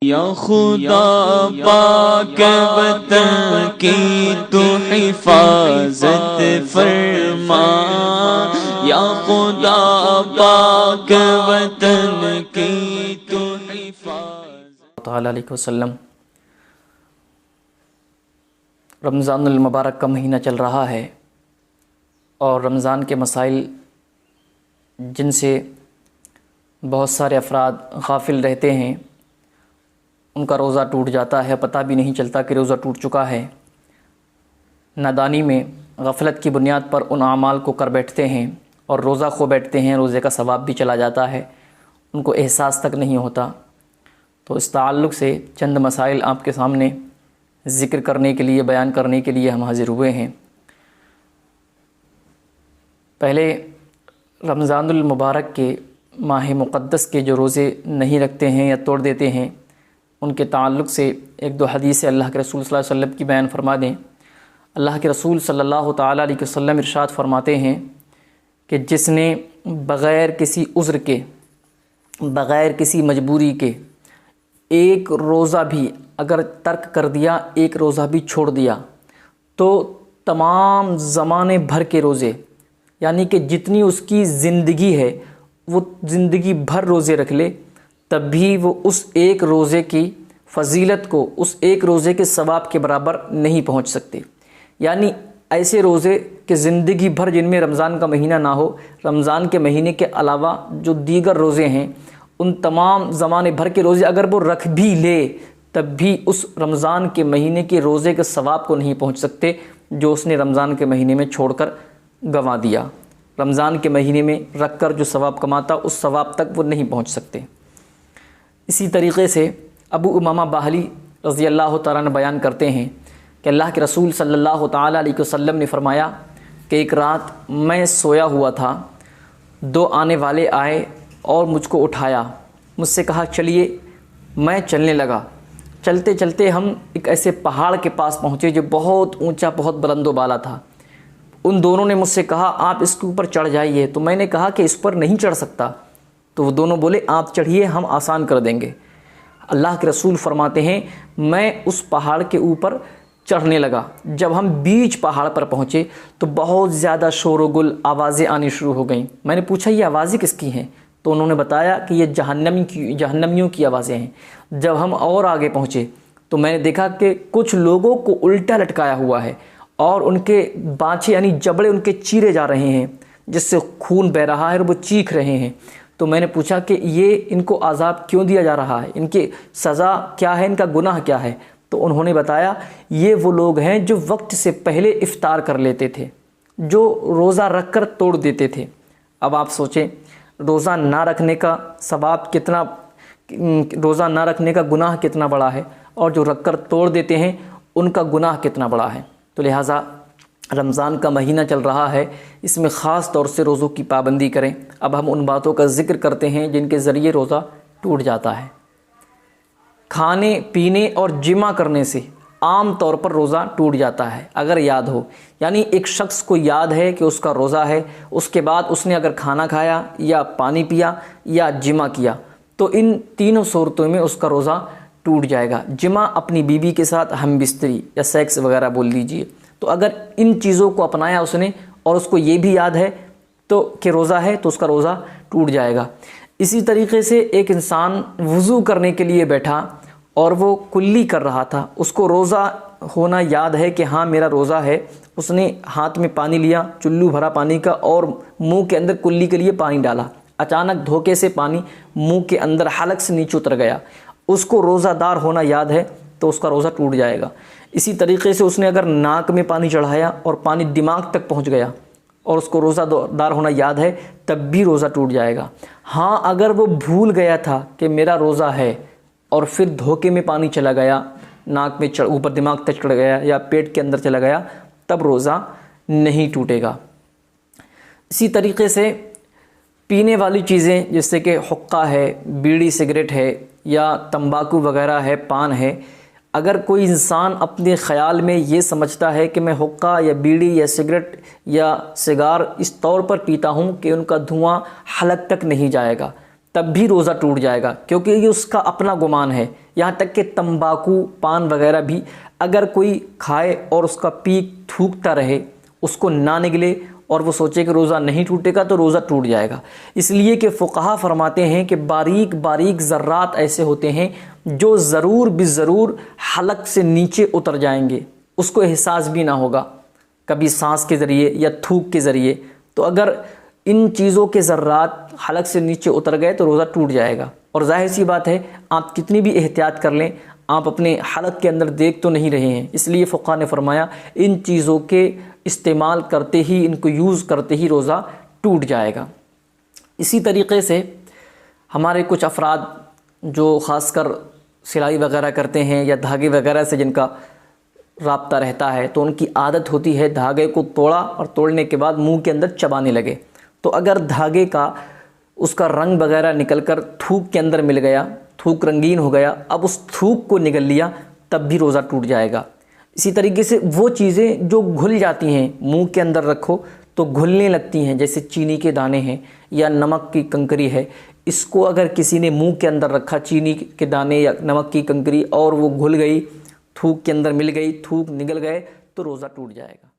یا خدا پاک وطن کی تو حفاظت فرما، یا خدا پاک وطن کی تو حفاظت تعالیٰ علیہ وسلم۔ رمضان المبارک کا مہینہ چل رہا ہے اور رمضان کے مسائل جن سے بہت سارے افراد غافل رہتے ہیں، ان کا روزہ ٹوٹ جاتا ہے، پتہ بھی نہیں چلتا کہ روزہ ٹوٹ چکا ہے۔ نادانی میں غفلت کی بنیاد پر ان اعمال کو کر بیٹھتے ہیں اور روزہ کھو بیٹھتے ہیں، روزے کا ثواب بھی چلا جاتا ہے، ان کو احساس تک نہیں ہوتا۔ تو اس تعلق سے چند مسائل آپ کے سامنے ذکر کرنے کے لیے، بیان کرنے کے لیے ہم حاضر ہوئے ہیں۔ پہلے رمضان المبارک کے ماہ مقدس کے جو روزے نہیں رکھتے ہیں یا توڑ دیتے ہیں، ان کے تعلق سے ایک دو حدیث اللہ کے رسول صلی اللہ علیہ وسلم کی بیان فرما دیں۔ اللہ کے رسول صلی اللہ تعالیٰ علیہ وسلم ارشاد فرماتے ہیں کہ جس نے بغیر کسی عذر کے، بغیر کسی مجبوری کے ایک روزہ بھی اگر ترک کر دیا، ایک روزہ بھی چھوڑ دیا، تو تمام زمانے بھر کے روزے، یعنی کہ جتنی اس کی زندگی ہے وہ زندگی بھر روزے رکھ لے، تب بھی وہ اس ایک روزے کی فضیلت کو، اس ایک روزے کے ثواب کے برابر نہیں پہنچ سکتے۔ یعنی ایسے روزے کہ زندگی بھر جن میں رمضان کا مہینہ نہ ہو، رمضان کے مہینے کے علاوہ جو دیگر روزے ہیں، ان تمام زمانے بھر کے روزے اگر وہ رکھ بھی لے، تب بھی اس رمضان کے مہینے کے روزے کے ثواب کو نہیں پہنچ سکتے جو اس نے رمضان کے مہینے میں چھوڑ کر گنوا دیا۔ رمضان کے مہینے میں رکھ کر جو ثواب کماتا، اس ثواب تک وہ نہیں پہنچ سکتے۔ اسی طریقے سے ابو امامہ باہلی رضی اللہ تعالیٰ عنہ بیان کرتے ہیں کہ اللہ کے رسول صلی اللہ تعالیٰ علیہ وسلم نے فرمایا کہ ایک رات میں سویا ہوا تھا، دو آنے والے آئے اور مجھ کو اٹھایا، مجھ سے کہا چلیے۔ میں چلنے لگا، چلتے چلتے ہم ایک ایسے پہاڑ کے پاس پہنچے جو بہت اونچا، بہت بلند و بالا تھا۔ ان دونوں نے مجھ سے کہا آپ اس کے اوپر چڑھ جائیے، تو میں نے کہا کہ اس پر نہیں چڑھ سکتا، تو وہ دونوں بولے آپ چڑھیے، ہم آسان کر دیں گے۔ اللہ کے رسول فرماتے ہیں میں اس پہاڑ کے اوپر چڑھنے لگا، جب ہم بیچ پہاڑ پر پہنچے تو بہت زیادہ شور و گل، آوازیں آنی شروع ہو گئیں۔ میں نے پوچھا یہ آوازیں کس کی ہیں؟ تو انہوں نے بتایا کہ یہ جہنمیوں کی آوازیں ہیں۔ جب ہم اور آگے پہنچے تو میں نے دیکھا کہ کچھ لوگوں کو الٹا لٹکایا ہوا ہے اور ان کے بانچے یعنی جبڑے ان کے چیرے جا رہے ہیں، جس سے خون بہہ رہا ہے اور وہ چیخ رہے ہیں۔ تو میں نے پوچھا کہ یہ ان کو عذاب کیوں دیا جا رہا ہے، ان کی سزا کیا ہے، ان کا گناہ کیا ہے؟ تو انہوں نے بتایا یہ وہ لوگ ہیں جو وقت سے پہلے افطار کر لیتے تھے، جو روزہ رکھ کر توڑ دیتے تھے۔ اب آپ سوچیں روزہ نہ رکھنے کا ثواب کتنا، روزہ نہ رکھنے کا گناہ کتنا بڑا ہے، اور جو رکھ کر توڑ دیتے ہیں ان کا گناہ کتنا بڑا ہے۔ تو لہٰذا رمضان کا مہینہ چل رہا ہے، اس میں خاص طور سے روزوں کی پابندی کریں۔ اب ہم ان باتوں کا ذکر کرتے ہیں جن کے ذریعے روزہ ٹوٹ جاتا ہے۔ کھانے پینے اور جمع کرنے سے عام طور پر روزہ ٹوٹ جاتا ہے اگر یاد ہو، یعنی ایک شخص کو یاد ہے کہ اس کا روزہ ہے، اس کے بعد اس نے اگر کھانا کھایا یا پانی پیا یا جمع کیا تو ان تینوں صورتوں میں اس کا روزہ ٹوٹ جائے گا۔ جمع اپنی بیوی کے ساتھ ہم بستری یا سیکس وغیرہ بول لیجئے، تو اگر ان چیزوں کو اپنایا اس نے اور اس کو یہ بھی یاد ہے تو کہ روزہ ہے تو اس کا روزہ ٹوٹ جائے گا۔ اسی طریقے سے ایک انسان وضو کرنے کے لیے بیٹھا اور وہ کلی کر رہا تھا، اس کو روزہ ہونا یاد ہے کہ ہاں میرا روزہ ہے، اس نے ہاتھ میں پانی لیا، چلو بھرا پانی کا، اور منہ کے اندر کلی کے لیے پانی ڈالا، اچانک دھوکے سے پانی منہ کے اندر حلق سے نیچے اتر گیا، اس کو روزہ دار ہونا یاد ہے تو اس کا روزہ ٹوٹ جائے گا۔ اسی طریقے سے اس نے اگر ناک میں پانی چڑھایا اور پانی دماغ تک پہنچ گیا اور اس کو روزہ دار ہونا یاد ہے تب بھی روزہ ٹوٹ جائے گا۔ ہاں اگر وہ بھول گیا تھا کہ میرا روزہ ہے اور پھر دھوکے میں پانی چلا گیا، ناک میں اوپر دماغ تک چڑھ گیا یا پیٹ کے اندر چلا گیا، تب روزہ نہیں ٹوٹے گا۔ اسی طریقے سے پینے والی چیزیں جیسے کہ حقہ ہے، بیڑی سگریٹ ہے یا تمباکو وغیرہ ہے، پان ہے، اگر کوئی انسان اپنے خیال میں یہ سمجھتا ہے کہ میں حقہ یا بیڑی یا سگریٹ یا سگار اس طور پر پیتا ہوں کہ ان کا دھواں حلق تک نہیں جائے گا، تب بھی روزہ ٹوٹ جائے گا، کیونکہ یہ اس کا اپنا گمان ہے، یہاں تک کہ تمباکو پان وغیرہ بھی اگر کوئی کھائے اور اس کا پیک تھوکتا رہے، اس کو نہ نگلے اور وہ سوچے کہ روزہ نہیں ٹوٹے گا تو روزہ ٹوٹ جائے گا، اس لیے کہ فقہا فرماتے ہیں کہ باریک باریک ذرات ایسے ہوتے ہیں جو ضرور بالضرور حلق سے نیچے اتر جائیں گے، اس کو احساس بھی نہ ہوگا، کبھی سانس کے ذریعے یا تھوک کے ذریعے۔ تو اگر ان چیزوں کے ذرات حلق سے نیچے اتر گئے تو روزہ ٹوٹ جائے گا، اور ظاہر سی بات ہے آپ کتنی بھی احتیاط کر لیں آپ اپنے حلق کے اندر دیکھ تو نہیں رہے ہیں، اس لیے فقہا نے فرمایا ان چیزوں کے استعمال کرتے ہی، ان کو یوز کرتے ہی روزہ ٹوٹ جائے گا۔ اسی طریقے سے ہمارے کچھ افراد جو خاص کر سلائی وغیرہ کرتے ہیں یا دھاگے وغیرہ سے جن کا رابطہ رہتا ہے، تو ان کی عادت ہوتی ہے دھاگے کو توڑا اور توڑنے کے بعد منہ کے اندر چبانے لگے، تو اگر دھاگے کا اس کا رنگ وغیرہ نکل کر تھوک کے اندر مل گیا، تھوک رنگین ہو گیا، اب اس تھوک کو نگل لیا تب بھی روزہ ٹوٹ جائے گا۔ اسی طریقے سے وہ چیزیں جو گھل جاتی ہیں منہ کے اندر رکھو تو گھلنے لگتی ہیں، جیسے چینی کے دانے ہیں یا نمک کی کنکری ہے، اس کو اگر کسی نے منہ کے اندر رکھا چینی کے دانے یا نمک کی کنکری اور وہ گھل گئی، تھوک کے اندر مل گئی، تھوک نگل گئے تو روزہ ٹوٹ جائے گا۔